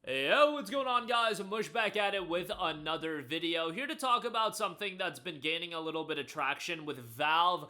Yo, what's going on, guys? Mush back at it with another video. Here to talk about something that's been gaining a little bit of traction with Valve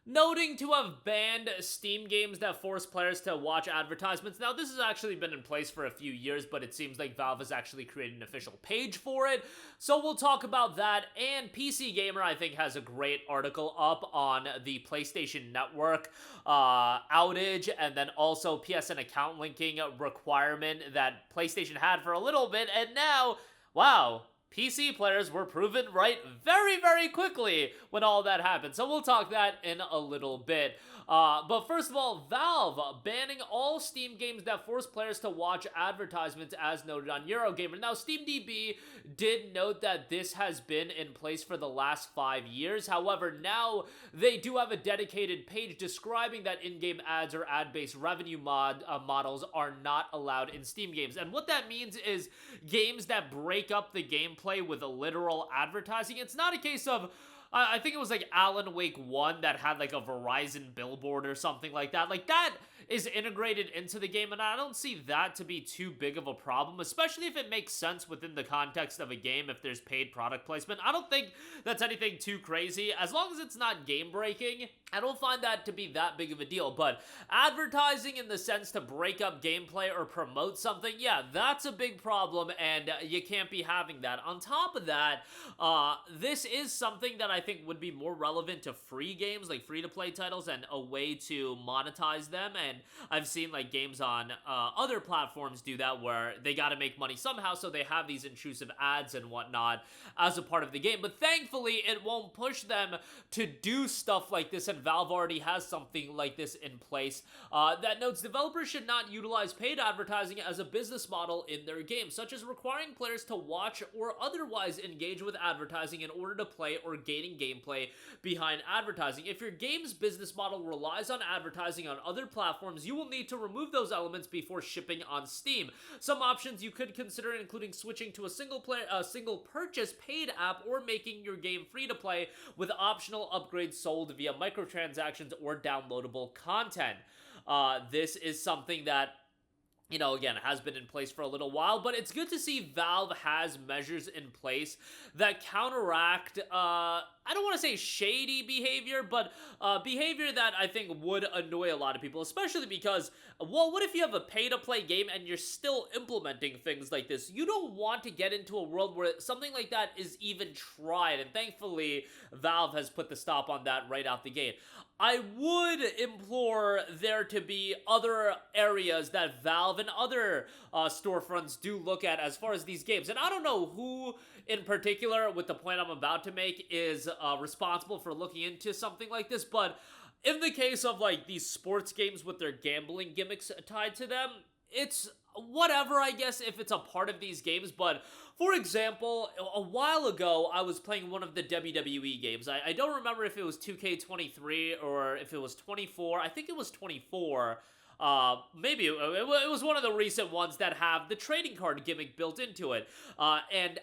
noting to have banned Steam games that force players to watch advertisements. Now, this has actually been in place for a few years, but it seems like Valve has actually created an official page for it. So we'll talk about that, and PC Gamer, I think, has a great article up on the PlayStation Network outage, and then also PSN account linking requirement that PlayStation had for a little bit, and now, wow, PC players were proven right very, very quickly when all that happened. So we'll talk that in a little bit. But first of all, Valve banning all Steam games that force players to watch advertisements as noted on Eurogamer. Now, SteamDB did note that this has been in place for the last 5 years. However, now they do have a dedicated page describing that in-game ads or ad-based revenue models are not allowed in Steam games. And what that means is games that break up the gameplay with a literal advertising. It's not a case of I think it was like Alan Wake 1 that had like a Verizon billboard or something like that. Like, that is integrated into the game, and I don't see that to be too big of a problem, especially if it makes sense within the context of a game if there's paid product placement. I don't think that's anything too crazy. As long as it's not game-breaking, I don't find that to be that big of a deal. But advertising in the sense to break up gameplay or promote something, yeah, that's a big problem, and you can't be having that. On top of that, this is something that I think would be more relevant to free games, like free-to-play titles, and a way to monetize them. And I've seen like games on other platforms do that, where they got to make money somehow, so they have these intrusive ads and whatnot as a part of the game. But thankfully, it won't push them to do stuff like this, and Valve already has something like this in place that notes developers should not utilize paid advertising as a business model in their games, such as requiring players to watch or otherwise engage with advertising in order to play or gaining gameplay behind advertising. If your game's business model relies on advertising on other platforms, you will need to remove those elements before shipping on Steam. Some options you could consider including switching to a single purchase paid app, or making your game free to play with optional upgrades sold via microtransactions or downloadable content. This is something that, you know, again, has been in place for a little while, but it's good to see Valve has measures in place that counteract, I don't want to say shady behavior, but behavior that I think would annoy a lot of people, especially because, well, what if you have a pay-to-play game and you're still implementing things like this? You don't want to get into a world where something like that is even tried, and thankfully, Valve has put the stop on that right out the gate. I would implore there to be other areas that Valve and other storefronts do look at as far as these games. And I don't know who in particular, with the point I'm about to make, is responsible for looking into something like this, but in the case of like these sports games with their gambling gimmicks tied to them, it's whatever, I guess, if it's a part of these games. But for example, a while ago, I was playing one of the WWE games. I don't remember if it was 2K23 or if it was 24. I think it was 24. Maybe it was one of the recent ones that have the trading card gimmick built into it. And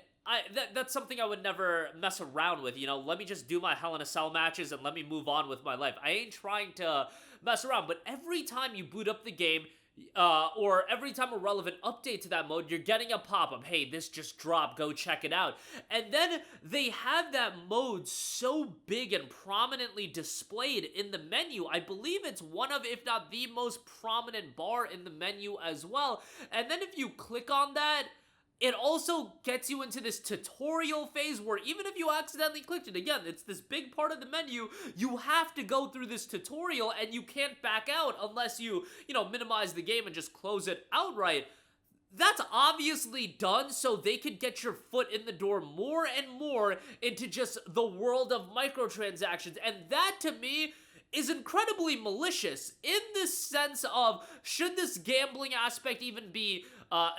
that's something I would never mess around with, you know. Let me just do my Hell in a Cell matches and let me move on with my life. I ain't trying to mess around, but every time you boot up the game, or every time a relevant update to that mode, you're getting a pop-up, hey, this just dropped, go check it out. And then they have that mode so big and prominently displayed in the menu. I believe it's one of, if not the most prominent bar in the menu as well. And then if you click on that, it also gets you into this tutorial phase where even if you accidentally clicked it, again, it's this big part of the menu, you have to go through this tutorial and you can't back out unless you know, minimize the game and just close it outright. That's obviously done so they could get your foot in the door more and more into just the world of microtransactions. And that, to me, is incredibly malicious in the sense of, should this gambling aspect even be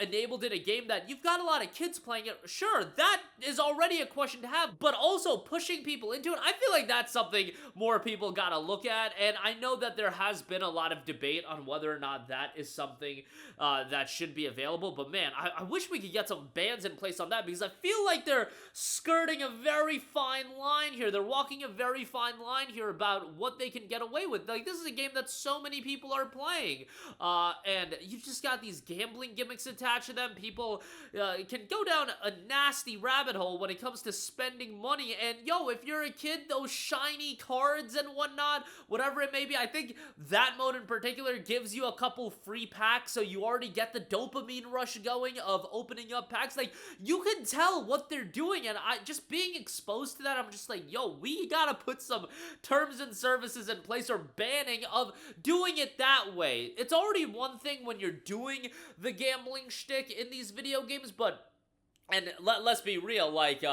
enabled in a game that you've got a lot of kids playing it? Sure, that is already a question to have, but also pushing people into it, I feel like that's something more people gotta look at. And I know that there has been a lot of debate on whether or not that is something that should be available, but man, I wish we could get some bans in place on that, because I feel like they're skirting a very fine line here. They're walking a very fine line here about what they can get away with. Like, this is a game that so many people are playing, and you just got these gambling gimmicks gimmicks attached to them. People can go down a nasty rabbit hole when it comes to spending money. And yo, if you're a kid, those shiny cards and whatnot, whatever it may be, I think that mode in particular gives you a couple free packs, so you already get the dopamine rush going of opening up packs. Like, you can tell what they're doing, and I just being exposed to that, I'm just like, yo, we gotta put some terms and services in place or banning of doing it that way. It's already one thing when you're doing the gambling shtick in these video games, but, and let's be real, like,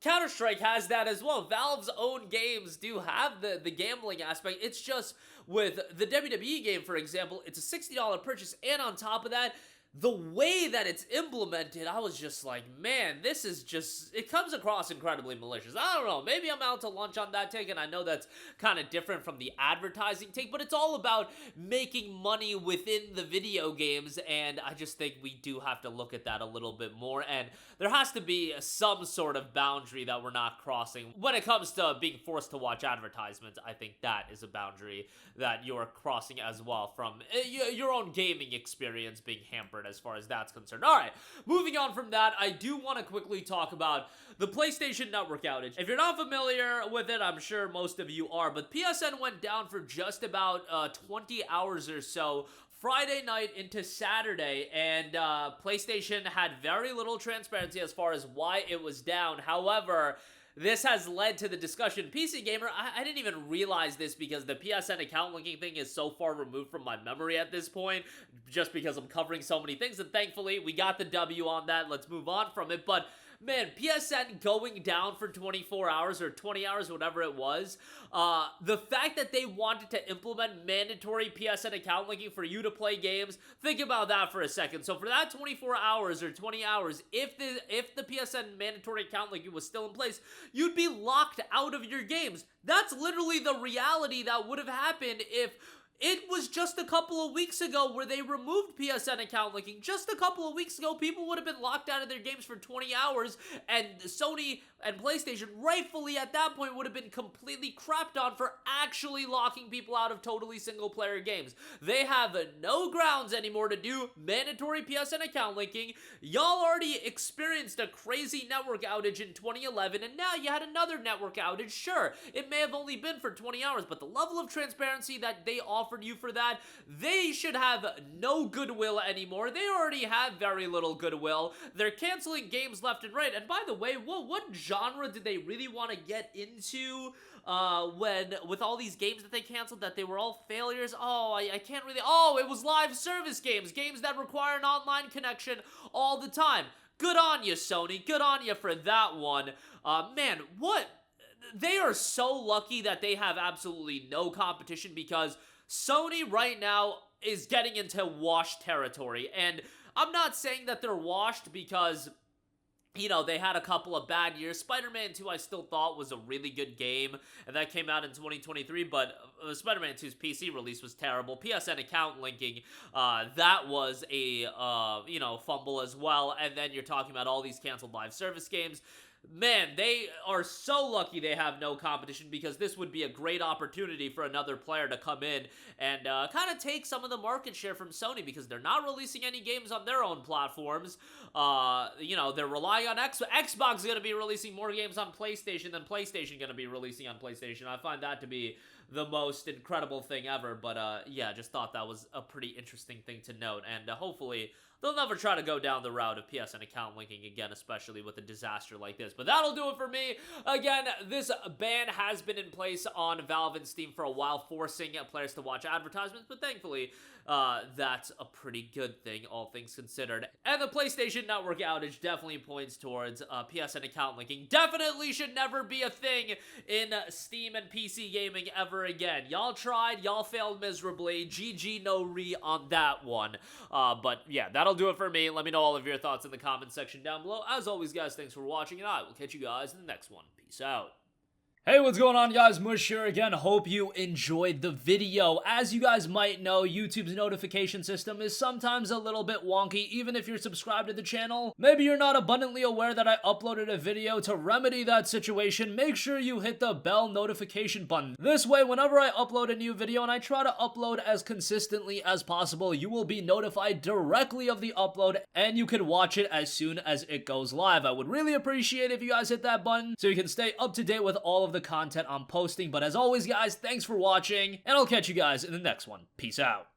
Counter-Strike has that as well. Valve's own games do have the gambling aspect. It's just with the WWE game, for example, it's a $60 purchase, and on top of that, the way that it's implemented, I was just like, man, this is just, it comes across incredibly malicious. I don't know, maybe I'm out to lunch on that take, and I know that's kind of different from the advertising take, but it's all about making money within the video games, and I just think we do have to look at that a little bit more, and there has to be some sort of boundary that we're not crossing. When it comes to being forced to watch advertisements, I think that is a boundary that you're crossing as well from your own gaming experience being hampered as far as that's concerned. Alright, moving on from that, I do want to quickly talk about the PlayStation Network outage. If you're not familiar with it, I'm sure most of you are, but PSN went down for just about 20 hours or so Friday night into Saturday, and PlayStation had very little transparency as far as why it was down. However, this has led to the discussion. PC Gamer, I didn't even realize this because the PSN account linking thing is so far removed from my memory at this point, just because I'm covering so many things, and thankfully, we got the W on that. Let's move on from it, but man, PSN going down for 24 hours or 20 hours, whatever it was, the fact that they wanted to implement mandatory PSN account linking for you to play games, think about that for a second. So for that 24 hours or 20 hours, if the PSN mandatory account linking was still in place, you'd be locked out of your games. That's literally the reality that would have happened if it was just a couple of weeks ago where they removed PSN account linking. Just a couple of weeks ago, people would have been locked out of their games for 20 hours, and Sony and PlayStation, rightfully at that point, would have been completely crapped on for actually locking people out of totally single-player games. They have no grounds anymore to do mandatory PSN account linking. Y'all already experienced a crazy network outage in 2011, and now you had another network outage. Sure, it may have only been for 20 hours, but the level of transparency that they offered you for that, they should have no goodwill anymore. They already have very little goodwill. They're canceling games left and right. And by the way, what genre did they really want to get into with all these games that they canceled, that they were all failures? Oh, I can't really, it was live service games that require an online connection all the time. Good on you, Sony. Good on you for that one. Man, they are so lucky that they have absolutely no competition, because Sony right now is getting into washed territory, and I'm not saying that they're washed because, you know, they had a couple of bad years. Spider-Man 2 I still thought was a really good game, and that came out in 2023, but Spider-Man 2's PC release was terrible. PSN account linking, that was a, fumble as well, and then you're talking about all these canceled live service games. Man, they are so lucky they have no competition, because this would be a great opportunity for another player to come in and kind of take some of the market share from Sony, because they're not releasing any games on their own platforms. They're relying on Xbox is going to be releasing more games on PlayStation than PlayStation going to be releasing on PlayStation. I find that to be the most incredible thing ever, but yeah, just thought that was a pretty interesting thing to note, and hopefully they'll never try to go down the route of PSN account linking again, especially with a disaster like this. But that'll do it for me. Again, this ban has been in place on Valve and Steam for a while, forcing players to watch advertisements, but thankfully, that's a pretty good thing, all things considered. And the PlayStation Network outage definitely points towards PSN account linking. Definitely should never be a thing in Steam and PC gaming ever again. Y'all tried, y'all failed miserably. GG no re on that one. But yeah, that'll do it for me. Let me know all of your thoughts in the comment section down below. As always, guys, thanks for watching, and I will catch you guys in the next one. Peace out. Hey, what's going on, guys? Mush here again. Hope you enjoyed the video. As you guys might know, YouTube's notification system is sometimes a little bit wonky, even if you're subscribed to the channel. Maybe you're not abundantly aware that I uploaded a video. To remedy that situation, make sure you hit the bell notification button. This way, whenever I upload a new video, and I try to upload as consistently as possible, you will be notified directly of the upload, and you can watch it as soon as it goes live. I would really appreciate if you guys hit that button so you can stay up to date with all of the content I'm posting. But as always, guys, thanks for watching, and I'll catch you guys in the next one. Peace out.